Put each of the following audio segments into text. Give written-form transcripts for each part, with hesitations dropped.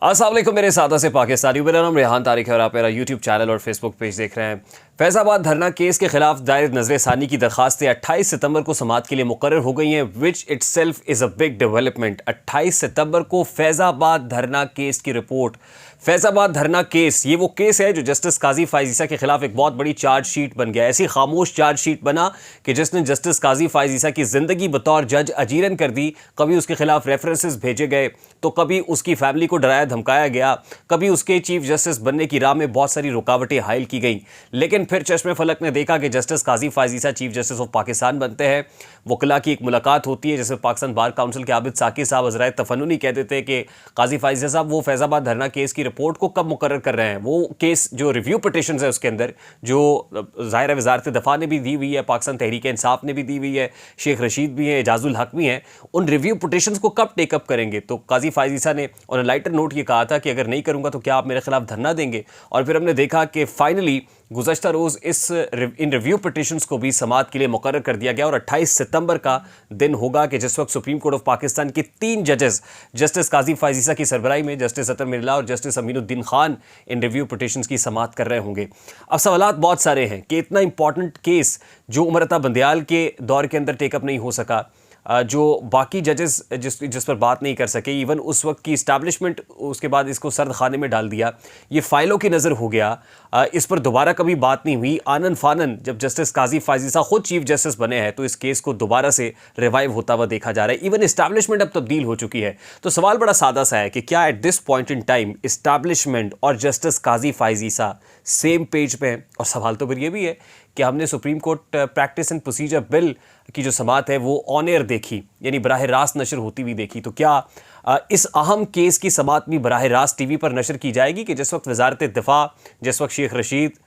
अस्सलाम वालेकुम मेरे सादा से पाकिस्तानी। मेरा नाम रेहान तारिक है और आप मेरा यूट्यूब चैनल और फेसबुक पेज देख रहे हैं। फैज़ाबाद धरना केस के खिलाफ दायर नजर सानी की दरखास्तें 28 सितंबर को समाअत के लिए मुकर्रर हो गई हैं, which it self is a big development. 28 सितंबर को फैज़ाबाद धरना केस की रिपोर्ट। फैज़ाबाद धरना केस ये वो केस है जो जस्टिस काजी फायज़ ईसा के खिलाफ एक बहुत बड़ी चार्जशीट बन गया। ऐसी खामोश चार्जशीट बना कि जिसने जस्टिस काजी फायज़ ईसा की ज़िंदगी बतौर जज अजीरन कर दी। कभी उसके खिलाफ रेफरेंसेस भेजे गए तो कभी उसकी फैमिली को डराया धमकाया गया, कभी उसके चीफ जस्टिस बनने की राह में बहुत सारी रुकावटें हायल की गई। लेकिन फिर चश्मे फलक ने देखा कि justice Qazi Faez Isa chief justice of Pakistan बनते हैं। वकला की एक मुलाकात होती है जिसमें पाकिस्तान बार काउंसिल के आबिद साकी साहब अज़राए तफन्नुनी कह देते हैं कि काजी फायज़ ईसा साहब वो फैज़ाबाद धरना केस की रिपोर्ट को कब मुकर्रर कर रहे हैं। वो केस जो रिव्यू पिटिशन है उसके अंदर जो ज़ाहिर वज़ारत दफ़ा ने भी दी हुई है, पाकिस्तान तहरीक इंसाफ ने भी दी हुई है, शेख रशीद भी हैं, एजाजुल हक भी हैं, उन रिव्यू पिटिशंस को कब टेकअप करेंगे। तो काजी फायज़ ईसा ने ऑन लाइटर नोट ये कहा था कि अगर नहीं करूंगा तो क्या आप मेरे खिलाफ धरना देंगे। और फिर हमने देखा कि फाइनली गुज़श्ता रोज़ इन रिव्यू पिटिशंस को भी समाअत के लिए मुकर्रर कर दिया गया और 28 सितंबर का दिन होगा कि जिस वक्त सुप्रीम कोर्ट ऑफ पाकिस्तान के 3 जजेस जस्टिस काजी फायज़ ईसा की सरबराही में जस्टिस अतर मिर्ला और जस्टिस अमीनुद्दीन खान इन रिव्यू पिटिशंस की समाअत कर रहे होंगे। अब सवालात बहुत सारे हैं कि इतना इंपॉर्टेंट केस जो उमर अता बंदियाल के दौर के अंदर टेकअप नहीं हो सका, जो बाकी जजेस जिस पर बात नहीं कर सके, इवन उस वक्त की इस्टेब्लिशमेंट उसके बाद इसको सर्द खाने में डाल दिया, ये फाइलों की नज़र हो गया, इस पर दोबारा कभी बात नहीं हुई। आनन फानन जब जस्टिस काजी फायज़ ईसा खुद चीफ जस्टिस बने हैं तो इस केस को दोबारा से रिवाइव होता हुआ देखा जा रहा है। इवन इस्टेब्लिशमेंट अब तब्दील हो चुकी है। तो सवाल बड़ा सादा सा है कि क्या at this point in time establishment और जस्टिस काजी फायज़ ईसा सेम पेज पे हैं। और सवाल तो फिर ये भी है कि हमने supreme court practice and procedure bill की जो समाअत है वो ऑन एयर देखी, यानी बराह रास्त नशर होती हुई देखी। तो क्या इस अहम केस की समाअत भी बराह रास्त टीवी पर नशर की जाएगी कि जिस वक्त वजारत दिफा, जिस वक्त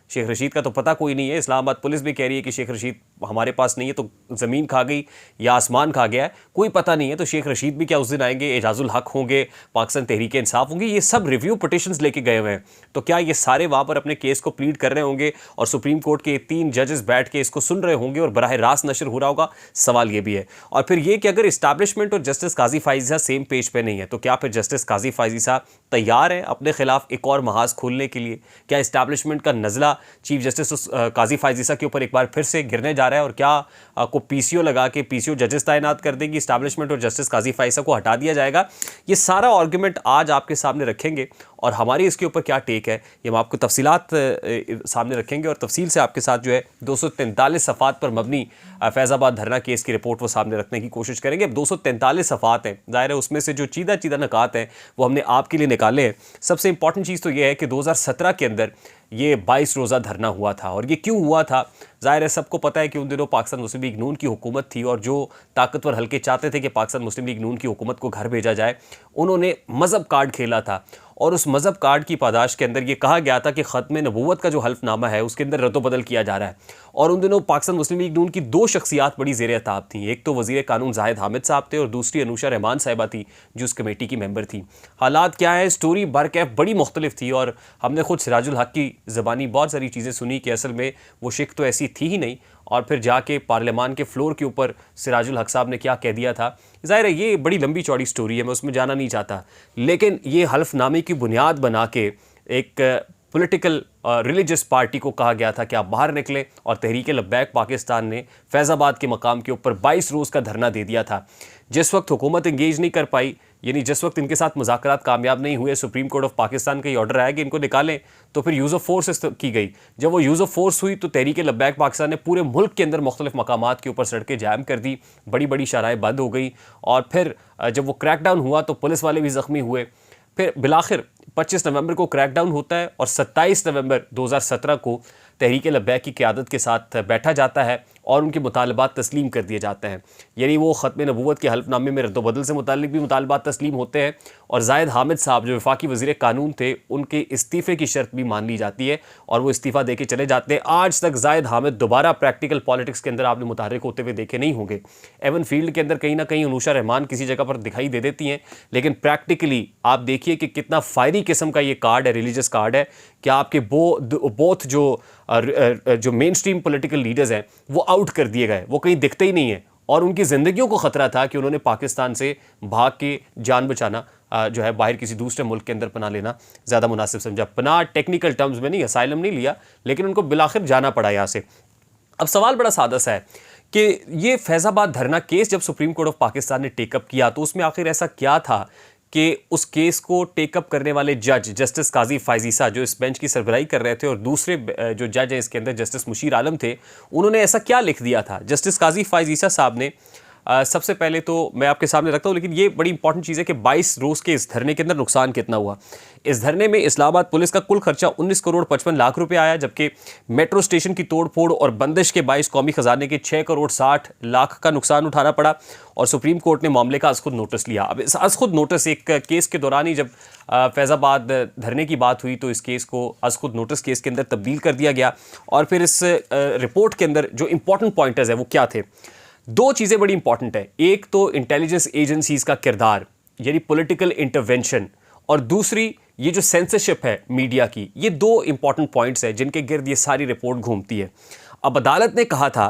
शेख रशीद का तो पता कोई नहीं है, इस्लामाबाद पुलिस भी कह रही है कि शेख रशीद हमारे पास नहीं है, तो ज़मीन खा गई या आसमान खा गया है, कोई पता नहीं है। तो शेख रशीद भी क्या उस दिन आएंगे, एजाजुल हक होंगे, पाकिस्तान तहरीक इंसाफ होंगे, ये सब रिव्यू पिटिशंस लेके गए हुए हैं। तो क्या ये सारे वहाँ पर अपने केस को प्लीड कर रहे होंगे और सुप्रीम कोर्ट के 3 जजेस बैठ के इसको सुन रहे होंगे और बराह रास्त नशर हो रहा होगा? सवाल ये भी है। और फिर ये कि अगर इस्टेब्लिशमेंट और जस्टिस काजी फायज़ ईसा सेम पेज पे नहीं है तो क्या फिर जस्टिस काजी फायज़ ईसा तैयार है अपने खिलाफ एक और महाज खोलने के लिए? क्या इस्टेब्लिशमेंट का नज़ला चीफ जस्टिस काजी फायज़ ईसा के ऊपर एक बार फिर से गिरने जा रहा है और क्या को पीसीओ लगा के पीसीओ जजेस तैनात कर देगी इस्टेब्लिशमेंट और जस्टिस काजी फायज़ ईसा को हटा दिया जाएगा? ये सारा आर्गुमेंट आज आपके सामने रखेंगे और हमारी इसके ऊपर क्या टेक है ये हम आपको तफसीलात सामने रखेंगे और तफसील से आपके साथ जो है 243 सफ़ात पर मबनी फैज़ाबाद धरना केस की रिपोर्ट वो सामने रखने की कोशिश करेंगे। अब 243 सफ़ात हैं, ज़ाहिर है उसमें से जो चीदा नकात हैं वो हमने आपके लिए निकाले हैं। सबसे इंपॉर्टेंट चीज़ तो ये है कि 2017 के अंदर ये 22 रोज़ा धरना हुआ था। और ये क्यों हुआ था? ज़ाहिर है सबको पता है कि उन दिनों पाकिस्तान मुस्लिम लीग नून की हुकूमत थी और जो ताकतवर हल्के चाहते थे कि पाकिस्तान मुस्लिम लीग नून की हुकूमत को घर भेजा जाए, उन्होंने मज़हब कार्ड खेला था। और उस मज़हब कार्ड की पादाश के अंदर ये कहा गया था कि ख़त्म नबूवत का जो हल्फनामा है उसके अंदर रद्दोबदल किया जा रहा है। और उन दिनों पाकिस्तान मुस्लिम लीग नून की 2 शख्सियात बड़ी ज़ेर अताब थी। एक तो वज़ीर कानून जाहिद हामिद साहब थे और दूसरी अनुशा रहमान साहिबा थी जो उस कमेटी की मेंबर थी। हालात क्या है, स्टोरी बरकैफ बड़ी मुख्तलिफ थी और हमने खुद सिराजुल हक की ज़बानी बहुत सारी चीज़ें सुनी कि असल में वो शिक तो ऐसी थी ही नहीं। और फिर जाके पार्लियामान के फ्लोर के ऊपर सिराजुल हक साहब ने क्या कह दिया था, ज़ाहिर है ये बड़ी लंबी चौड़ी स्टोरी है, मैं उसमें जाना नहीं चाहता। लेकिन ये हल्फनामे की बुनियाद बना के एक पॉलिटिकल रिलीजियस पार्टी को कहा गया था कि आप बाहर निकलें और तहरीक लब्बैक पाकिस्तान ने फैज़ाबाद के मकाम के ऊपर 22 रोज़ का धरना दे दिया था। जिस वक्त हुकूमत इंगेज नहीं कर पाई, यानी जिस वक्त इनके साथ मुज़ाकरात कामयाब नहीं हुए, सुप्रीम कोर्ट ऑफ पाकिस्तान का ये ऑर्डर आया कि इनको निकालें, तो फिर यूज़ ऑफ फोर्स की गई। जब वो यूज़ ऑफ फोर्स हुई तो तहरीक लब्बैक पाकिस्तान ने पूरे मुल्क के अंदर मुख्तलिफ मकामात के ऊपर सड़कें जैम कर दी, बड़ी बड़ी शराएँ बंद हो गई। और फिर जब वो क्रैकडाउन हुआ तो पुलिस वाले भी ज़ख्मी हुए। फिर बिलाखिर 25 नवंबर को क्रैकडाउन होता है और 27 नवंबर 2017 को तहरीक लब्बैक की क़यादत के साथ बैठा जाता है और उनके मुतालबात तस्लीम कर दिए जाते हैं। यानी वो ख़त्म नबूवत के हल्फनामे में रद्दोबदल से मुताल्लिक भी मुतालबात तस्लीम होते हैं और जाहिद हामिद साहब जो वफाकी वज़ीर कानून थे उनके इस्तीफ़े की शर्त भी मान ली जाती है और वो इस्तीफ़ा दे के चले जाते हैं। आज तक जाहिद हामिद दोबारा प्रैक्टिकल पॉलिटिक्स के अंदर आपने मुतहर्रिक होते हुए देखे नहीं होंगे। एवन फील्ड के अंदर कहीं ना कहीं अनुशा रहमान किसी जगह पर दिखाई दे देती हैं, लेकिन प्रैक्टिकली आप देखिए कि कितना फायरी किस्म का ये कार्ड है, रिलीजियस कार्ड है कि आपके बोथ जो मेन स्ट्रीम पॉलिटिकल लीडर्स हैं वो आउट कर दिए गए, वो कहीं दिखते ही नहीं है और उनकी ज़िंदगियों को ख़तरा था कि उन्होंने पाकिस्तान से भाग के जान बचाना जो है बाहर किसी दूसरे मुल्क के अंदर पनाह लेना ज़्यादा मुनासिब समझा। पनाह टेक्निकल टर्म्स में नहीं, असाइलम नहीं लिया, लेकिन उनको बिलाखिर जाना पड़ा यहाँ से। अब सवाल बड़ा सादा सा है कि ये फैज़ाबाद धरना केस जब सुप्रीम कोर्ट ऑफ पाकिस्तान ने टेकअप किया तो उसमें आखिर ऐसा क्या था कि उस केस को टेकअप करने वाले जज जस्टिस काजी फाइज ईसा जो इस बेंच की सरबराही कर रहे थे और दूसरे जो जज हैं इसके अंदर जस्टिस मुशीर आलम थे, उन्होंने ऐसा क्या लिख दिया था। जस्टिस काजी फाइज ईसा साहब ने सबसे पहले तो मैं आपके सामने रखता हूँ, लेकिन ये बड़ी इंपॉर्टेंट चीज़ है कि 22 रोज़ के इस धरने के अंदर नुकसान कितना हुआ। इस धरने में इस्लामाबाद पुलिस का कुल खर्चा 19 करोड़ 55 लाख रुपए आया, जबकि मेट्रो स्टेशन की तोड़फोड़ और बंदिश के 22 कौमी खजाने के 6 करोड़ 60 लाख का नुकसान उठाना पड़ा और सुप्रीम कोर्ट ने मामले का अज़ खुद नोटिस लिया। अब इस अज़ खुद नोटिस एक केस के दौरान ही जब फैज़ाबाद धरने की बात हुई तो इस केस को अज़ खुद नोटिस केस के अंदर तब्दील कर दिया गया और फिर इस रिपोर्ट के अंदर जो इंपॉर्टेंट पॉइंटर्स है वो क्या थे। दो चीज़ें बड़ी इंपॉर्टेंट है, एक तो इंटेलिजेंस एजेंसीज का किरदार यानी पॉलिटिकल इंटरवेंशन, और दूसरी ये जो सेंसरशिप है मीडिया की। ये दो इंपॉर्टेंट पॉइंट्स हैं जिनके गिर्द ये सारी रिपोर्ट घूमती है। अब अदालत ने कहा था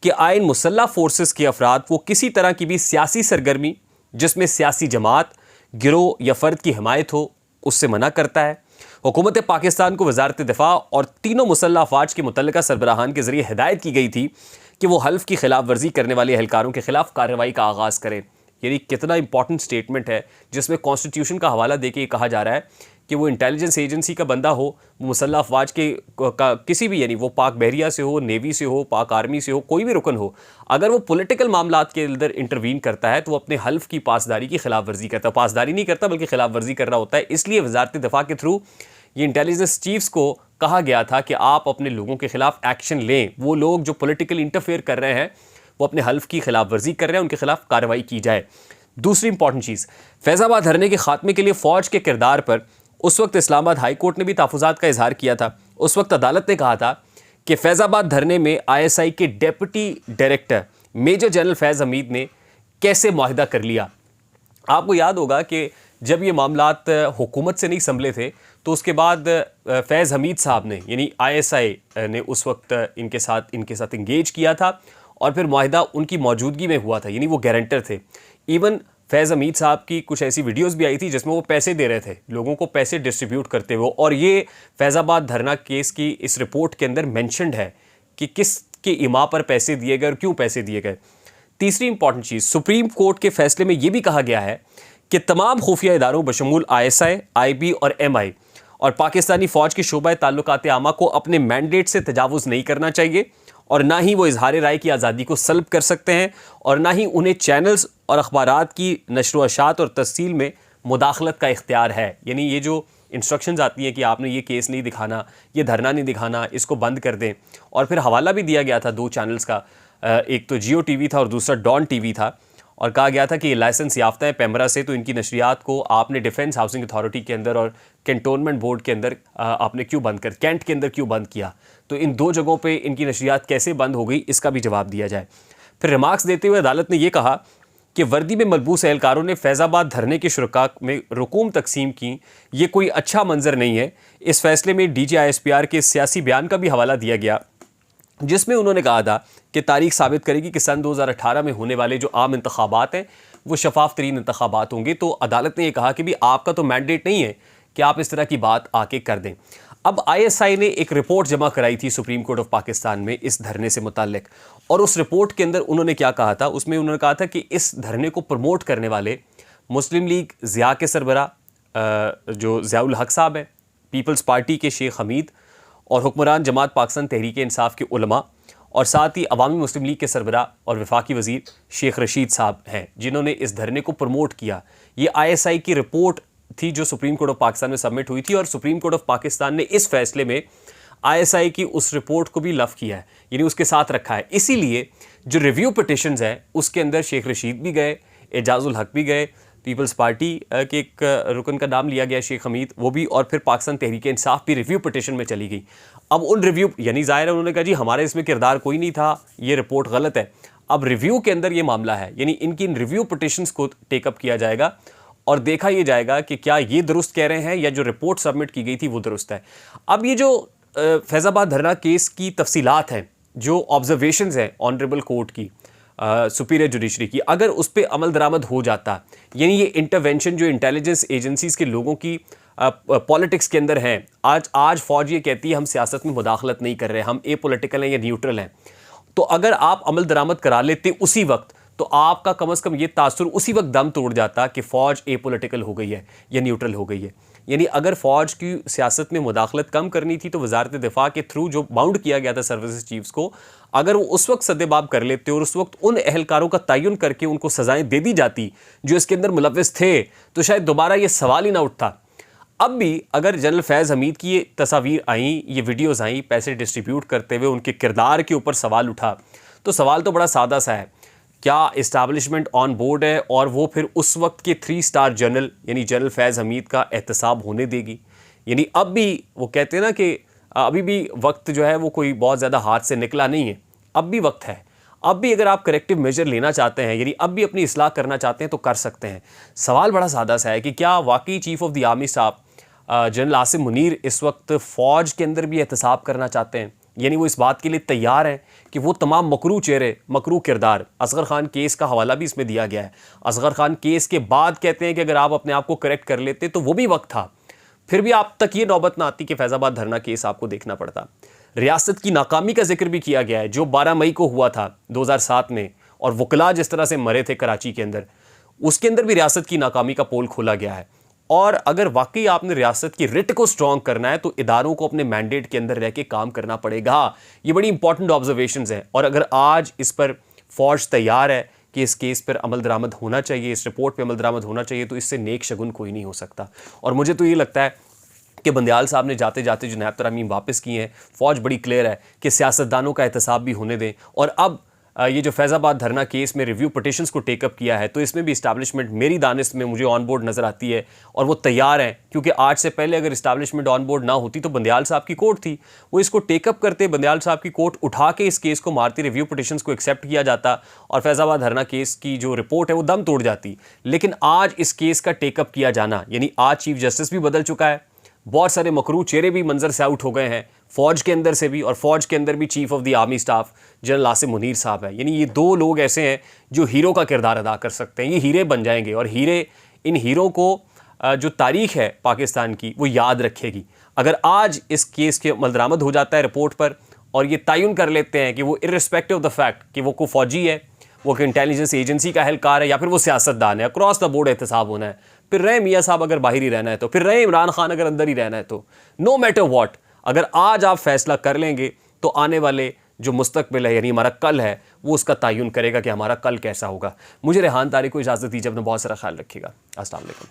कि आइन मुसल्लह फोर्सेस के अफराद वो किसी तरह की भी सियासी सरगर्मी जिसमें सियासी जमात, गिरोह या फ़र्द की हिमायत हो उससे मना करता है। हुकूमत पाकिस्तान को वजारत दिफा और तीनों मुसल्लह अफवाज के मुतल्लिका सरबराहान के ज़रिए हिदायत की गई थी कि वो हल्फ की खिलाफ वर्जी करने वाले एहलकारों के खिलाफ कार्रवाई का आगाज़ करें। यानी कितना इंपॉर्टेंट स्टेटमेंट है जिसमें कॉन्स्टिट्यूशन का हवाला देके ये कहा जा रहा है कि वो इंटेलिजेंस एजेंसी का बंदा हो, वो मुसल्लह अफवाज के किसी भी, यानी वो पाक बहरिया से हो, नेवी से हो, पाक आर्मी से हो, कोई भी रुकन हो, अगर वो पॉलिटिकल मामलात के अंदर इंटरवीन करता है तो वो अपने हल्फ की पासदारी की खिलाफ वर्जी करता है। पासदारी नहीं करता बल्कि खिलाफ वर्जी कर रहा होता है। इसलिए वजारत दिफा के थ्रू ये इंटेलिजेंस चीफ्स को कहा गया था कि आप अपने लोगों के खिलाफ एक्शन लें। वो लोग जो पॉलिटिकल इंटरफेयर कर रहे हैं, वो अपने हल्फ की खिलाफ वर्जी कर रहे हैं, उनके खिलाफ कार्रवाई की जाए। दूसरी इंपॉर्टेंट चीज़, फैज़ाबाद धरने के खात्मे के लिए फ़ौज के किरदार पर उस वक्त इस्लामाबाद हाई कोर्ट ने भी तहफ़्फ़ुज़ात का इजहार किया था। उस वक्त अदालत ने कहा था कि फैज़ाबाद धरने में ISI के डेप्यूटी डायरेक्टर मेजर जनरल फैज़ हमीद ने कैसे मुआहिदा कर लिया। आपको याद होगा कि जब ये मामलात हुकूमत से नहीं संभले थे तो उसके बाद फैज़ हमीद साहब ने यानी ISI ने उस वक्त इनके साथ इंगेज किया था और फिर मुआहिदा उनकी मौजूदगी में हुआ था, यानी वो गारंटर थे। इवन फैज़ हमीद साहब की कुछ ऐसी वीडियोस भी आई थी जिसमें वो पैसे दे रहे थे, लोगों को पैसे डिस्ट्रीब्यूट करते हुए, और ये फैज़ाबाद धरना केस की इस रिपोर्ट के अंदर मेंशन्ड है कि किसके इमा पर पैसे दिए गए और क्यों पैसे दिए गए। तीसरी इंपॉर्टेंट चीज़, सुप्रीम कोर्ट के फैसले में ये भी कहा गया है कि तमाम खुफिया इदारों बशमूल ISI, IB और MI और पाकिस्तानी फ़ौज के शोबा ताल्लुकात आमा को अपने मैंडेट से तजावुज़ नहीं करना चाहिए और ना ही वो इजहार राय की आज़ादी को सल्ब कर सकते हैं और ना ही उन्हें चैनल्स और अखबारात की नशर व अशात और तस्सील में मुदाखलत का इख्तियार है। यानी ये जो इंस्ट्रक्शंस आती हैं कि आपने ये केस नहीं दिखाना, ये धरना नहीं दिखाना, इसको बंद कर दें। और फिर हवाला भी दिया गया था दो चैनल्स का, एक तो जियो TV था और दूसरा डॉन TV था, और कहा गया था कि ये लाइसेंस याफ्ता है पैमरा से, तो इनकी नशरियात को आपने डिफेंस हाउसिंग अथॉरिटी के अंदर और कैंटोनमेंट बोर्ड के अंदर आपने क्यों बंद कर, कैंट के अंदर क्यों बंद किया। तो इन दो जगहों पे इनकी नशरियात कैसे बंद हो गई, इसका भी जवाब दिया जाए। फिर रिमार्क्स देते हुए अदालत ने यह कहा कि वर्दी में मलबूस एहलकारों ने फैज़ाबाद धरने के शुरका में रकूम तकसीम की, ये कोई अच्छा मंजर नहीं है। इस फैसले में DG ISPR के सियासी बयान का भी हवाला दिया गया जिसमें उन्होंने कहा था कि तारीख साबित करेगी कि सन 2018 में होने वाले जो आम इंतखाबात हैं वो शफाफ तरीन इंतखाबात होंगे। तो अदालत ने यह कहा कि भी आपका तो मैंडेट नहीं है कि आप इस तरह की बात आके कर दें। अब ISI ने एक रिपोर्ट जमा कराई थी सुप्रीम कोर्ट ऑफ पाकिस्तान में इस धरने से मुताल्लिक, और उस रिपोर्ट के अंदर उन्होंने क्या कहा था, उसमें उन्होंने कहा था कि इस धरने को प्रमोट करने वाले मुस्लिम लीग ज़िया के सरबरा जो ज़ियाउल हक साहब हैं, पीपल्स पार्टी के शेख हमीद और हुक्मरान जमात पाकिस्तान तहरीक इंसाफ के उलमा, और साथ ही अवामी मुस्लिम लीग के सरबरा और वफाकी वज़ीर शेख रशीद साहब हैं जिन्होंने इस धरने को प्रमोट किया। ये ISI की रिपोर्ट थी जो सुप्रीम कोर्ट ऑफ पाकिस्तान में सबमिट हुई थी, और सुप्रीम कोर्ट ऑफ पाकिस्तान ने इस फैसले में ISI की उस रिपोर्ट को भी लफ किया है, यानी उसके साथ रखा है। इसीलिए जो रिव्यू पिटिशंस हैं उसके अंदर शेख रशीद भी गए, एजाजुल हक भी गए, पीपल्स पार्टी के एक रुकन का नाम लिया गया शेख हमीद, वो भी, और फिर पाकिस्तान तहरीक इंसाफ भी रिव्यू पिटिशन में चली गई। अब उन रिव्यू, यानी ज़ाहिर है उन्होंने कहा जी हमारे इसमें किरदार कोई नहीं था, ये रिपोर्ट गलत है। अब रिव्यू के अंदर ये मामला है, यानी इनकी इन रिव्यू पिटिशंस को टेकअप किया जाएगा और देखा ये जाएगा कि क्या ये दुरुस्त कह रहे हैं या जो रिपोर्ट सबमिट की गई थी वो दुरुस्त है। अब ये जो फैज़ाबाद धरना केस की तफसीलात हैं, जो ऑब्जर्वेशंस हैं ऑनरेबल कोर्ट की, सुपीरियर जुडिशरी की, अगर उस पर अमल दरामद हो जाता, यानी ये इंटरवेंशन जो इंटेलिजेंस एजेंसीज के लोगों की पॉलिटिक्स के अंदर हैं, आज फौज ये कहती है हम सियासत में मुदाखलत नहीं कर रहे, हम ए पोलिटिकल हैं या न्यूट्रल हैं, तो अगर आप अमल दरामद करा लेते उसी वक्त, तो आपका कम से कम ये तासुर उसी वक्त दम तोड़ जाता कि फ़ौज ए पोलिटिकल हो गई है या न्यूट्रल हो गई है। यानी अगर फ़ौज की सियासत में मुदाखलत कम करनी थी तो वजारत दिफा के थ्रू जो बाउंड किया गया था सर्विसेज चीफ्स को, अगर वो उस वक्त सद्देबाब कर लेते और उस वक्त उन अहलकारों का तयन करके उनको सजाएं दे दी जाती जो इसके अंदर मुलव्विस थे, तो शायद दोबारा ये सवाल ही ना उठता। अब भी अगर जनरल फैज़ हमीद की ये तस्वीर आई, ये वीडियोज़ आई पैसे डिस्ट्रीब्यूट करते हुए, उनके किरदार के ऊपर सवाल उठा, तो सवाल तो बड़ा सादा सा है, क्या इस्टेब्लिशमेंट ऑन बोर्ड है और वो फिर उस वक्त के 3 स्टार जनरल यानी जनरल फैज़ हमीद का एहतसाब होने देगी? यानी अब भी वो कहते हैं ना कि अभी भी वक्त जो है वो कोई बहुत ज़्यादा हाथ से निकला नहीं है, अब भी वक्त है। अब भी अगर आप करेक्टिव मेजर लेना चाहते हैं, यानी अब भी अपनी इस्लाह करना चाहते हैं तो कर सकते हैं। सवाल बड़ा सादा सा है कि क्या वाकई चीफ ऑफ द आर्मी साहब जनरल आसिम मुनीर इस वक्त फ़ौज के अंदर भी एहतसाब करना चाहते हैं, यानी वो इस बात के लिए तैयार हैं कि वो तमाम मकरू चेहरे, मकरू किरदार, असगर खान केस का हवाला भी इसमें दिया गया है। असगर खान केस के बाद कहते हैं कि अगर आप अपने आप को करेक्ट कर लेते तो वो भी वक्त था, फिर भी आप तक ये नौबत ना आती कि फैज़ाबाद धरना केस आपको देखना पड़ता। रियासत की नाकामी का जिक्र भी किया गया है जो 12 मई को हुआ था 2007 में, और वकला जिस तरह से मरे थे कराची के अंदर, उसके अंदर भी रियासत की नाकामी का पोल खोला गया है। और अगर वाकई आपने रियासत की रिट को स्ट्रॉन्ग करना है तो इदारों को अपने मैंडेट के अंदर रह के काम करना पड़ेगा। ये बड़ी इंपॉर्टेंट ऑब्जर्वेशंस हैं, और अगर आज इस पर फौज तैयार है कि इस केस पर अमल दरामद होना चाहिए, इस रिपोर्ट पर अमल दरामद होना चाहिए, तो इससे नेक शगुन कोई नहीं हो सकता। और मुझे तो ये लगता है कि बंदियाल साहब ने जाते जाते जो नायब तरमीम वापस किए हैं, फ़ौज बड़ी क्लियर है कि सियासतदानों का एहतसाब भी होने दें। और अब ये जो फैज़ाबाद धरना केस में रिव्यू पिटिशंस को टेकअप किया है, तो इसमें भी इस्टेब्लिशमेंट मेरी दानिश में मुझे ऑन बोर्ड नज़र आती है, और वो तैयार हैं, क्योंकि आज से पहले अगर इस्टेब्लिशमेंट ऑन बोर्ड ना होती तो बंदियाल साहब की कोर्ट थी, वो इसको टेकअप करते, बंदियाल साहब की कोर्ट उठा के इस केस को मारती, रिव्यू पिटिशंस को एक्सेप्ट किया जाता और फैज़ाबाद धरना केस की जो रिपोर्ट है वो दम तोड़ जाती। लेकिन आज इस केस का टेकअप किया जाना, यानी आज चीफ जस्टिस भी बदल चुका है, बहुत सारे मकरू चेहरे भी मंजर से आउट हो गए हैं, फ़ौज के अंदर से भी, और फ़ौज के अंदर भी chief of the army staff general Asim Munir साहब है। यानी ये 2 लोग ऐसे हैं जो हीरो का किरदार अदा कर सकते हैं, ये हीरे बन जाएंगे, और इन हीरो को जो तारीख़ है पाकिस्तान की वो याद रखेगी। अगर आज इस केस के अमल दरामद हो जाता है रिपोर्ट पर, और ये तयन कर लेते हैं कि वो इर्रिस्पेक्टिव ऑफ द फैक्ट कि वो कोई फ़ौजी है, वो कोई इंटेलिजेंस एजेंसी का एहलकार है, या फिर वो सियासतदान है, अक्रॉस द बोर्ड एहतसाब होना है, फिर रहे मियाँ साहब अगर बाहर ही रहना है तो, फिर रहे इमरान खान अगर अंदर ही रहना है तो, नो मैटर व्हाट, अगर आज आप फैसला कर लेंगे तो आने वाले जो मुस्तकबिल है, यानी हमारा कल है, वो उसका तयन करेगा कि हमारा कल कैसा होगा। मुझे रेहान तारिक को इजाज़त दीजिए, अपना बहुत सारा ख्याल रखिएगा। अस्सलाम वालेकुम।